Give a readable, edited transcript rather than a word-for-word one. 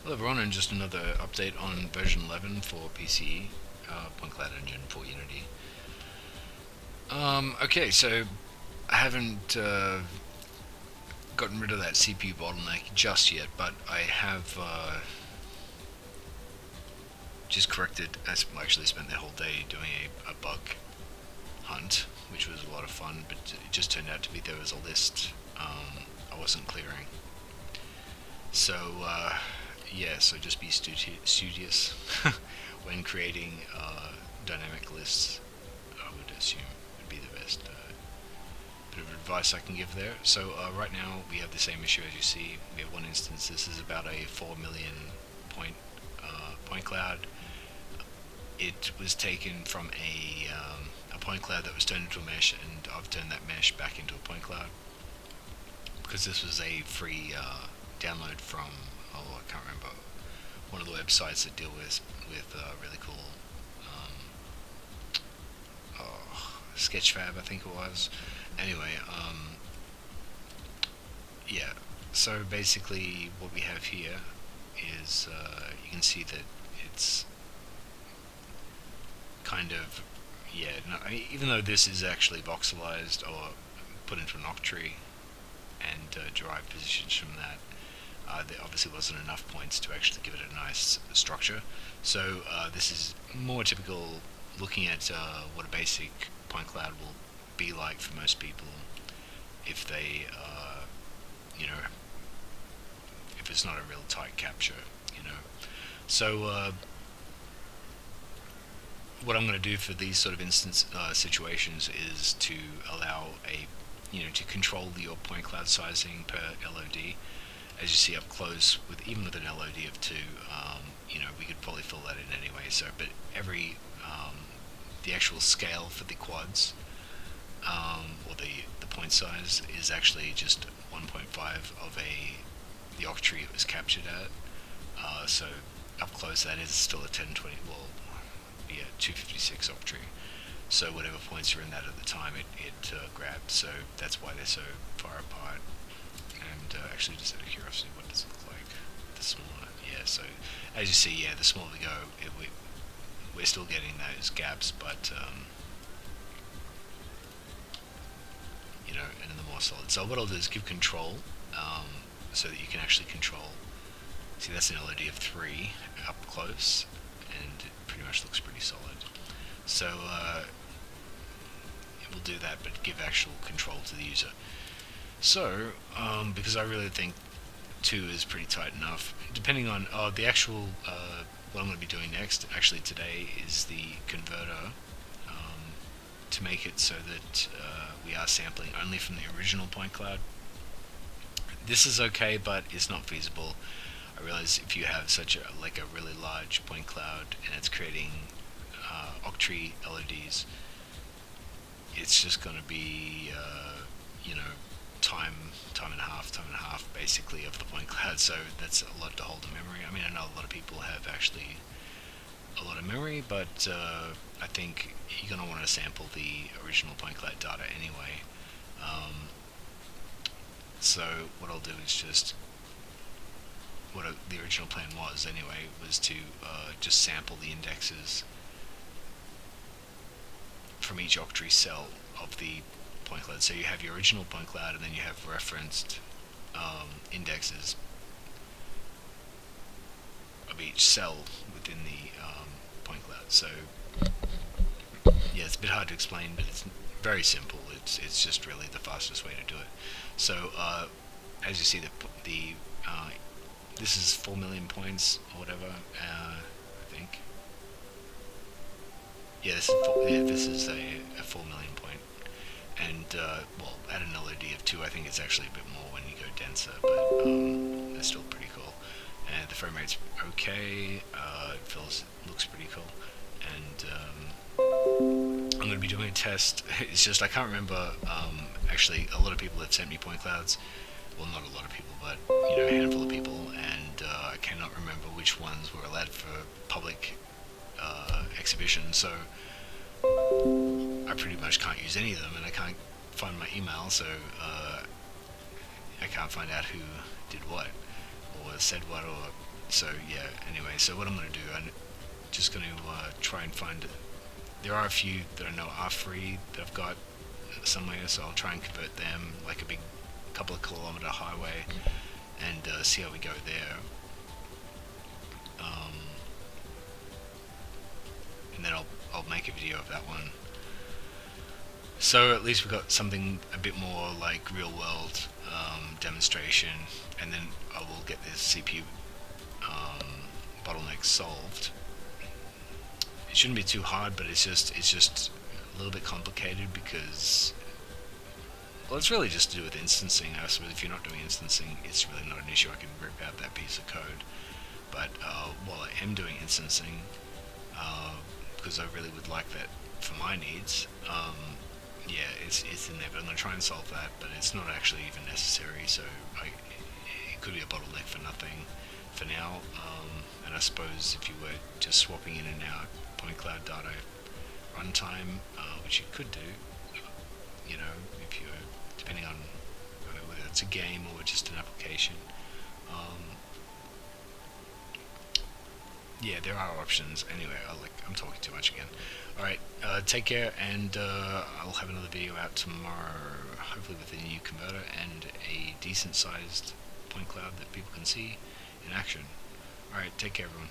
Hello everyone, and just another update on version 11 for PCE, Point Cloud Engine for Unity. Okay, so I haven't gotten rid of that CPU bottleneck just yet, but I have just corrected. I actually spent the whole day doing a bug hunt, which was a lot of fun, but it just turned out to be there was a list I wasn't clearing. So yeah, so just be studious when creating dynamic lists. I would assume would be the best bit of advice I can give there. So right now we have the same issue as you see. We have one instance. This is about a 4 million point cloud. It was taken from a point cloud that was turned into a mesh, and I've turned that mesh back into a point cloud because this was a free download from, I can't remember, one of the websites that deal with really cool Sketchfab, I think it was. Anyway, yeah. So basically, what we have here is you can see that it's kind of, yeah. No, I mean, even though this is actually voxelized or put into an octree and derive positions from that, there obviously wasn't enough points to actually give it a nice structure. So this is more typical, looking at what a basic point cloud will be like for most people if they, if it's not a real tight capture. So what I'm going to do for these sort of instance situations is to allow to control your point cloud sizing per LOD. As you see up close, even with an LOD of 2, we could probably fill that in anyway. So, but the actual scale for the quads, or the point size, is actually just 1.5 of the octree it was captured at. So up close, that is still a 1020. Well, yeah, 256 octree. So whatever points are in that at the time, it grabbed. So that's why they're so far apart. And actually, just out of curiosity, what does it look like? The smaller, yeah. So as you see, yeah, the smaller we go, we're still getting those gaps, but and the more solid. So what I'll do is give control, so that you can actually control. See, that's an LOD of 3 up close, and it pretty much looks pretty solid. So it will do that, but give actual control to the user. So, because I really think 2 is pretty tight enough, depending on the actual, what I'm going to be doing next, actually today, is the converter, to make it so that we are sampling only from the original point cloud. This is okay, but it's not feasible. I realize if you have such a really large point cloud and it's creating octree LODs, it's just going to be time and a half basically of the point cloud. So that's a lot to hold in memory. I mean, I know a lot of people have actually a lot of memory, but I think you're going to want to sample the original point cloud data anyway. So what I'll do is just, the original plan was anyway, was to just sample the indexes from each octree cell of the point cloud. So you have your original point cloud, and then you have referenced indexes of each cell within the point cloud. So yeah, it's a bit hard to explain, but it's very simple. It's just really the fastest way to do it. So as you see, this is 4 million points or whatever. I think. Yeah, this is a 4 million point. And well, at an LOD of 2, I think it's actually a bit more when you go denser, but it's still pretty cool. And the frame rate's okay. Looks pretty cool. And I'm going to be doing a test. It's just I can't remember. Actually, a lot of people have sent me point clouds. Well, not a lot of people, but a handful of people, and I cannot remember which ones were allowed for public exhibition. So I pretty much can't use any of them, and I can't find my email, so I can't find out who did what, or said what, or So yeah, anyway, so what I'm going to do, I'm just going to try and find, there are a few that I know are free that I've got somewhere, so I'll try and convert them, like a big couple of kilometer highway, and see how we go there. And then I'll make a video of that one. So at least we've got something a bit more like real world demonstration, and then I will get this CPU bottleneck solved. It shouldn't be too hard, but it's just a little bit complicated because, well, it's really just to do with instancing. I suppose if you're not doing instancing, it's really not an issue. I can rip out that piece of code. But while I am doing instancing, because I really would like that for my needs, yeah, it's in there. But I'm going to try and solve that, but it's not actually even necessary. So it could be a bottleneck for nothing for now. And I suppose if you were just swapping in and out point cloud data runtime, which you could do, you know, if you're, depending on whether it's a game or just an application. Yeah, there are options. Anyway, I'm talking too much again. Alright, take care, and I'll have another video out tomorrow, hopefully with a new converter and a decent sized point cloud that people can see in action. Alright, take care everyone.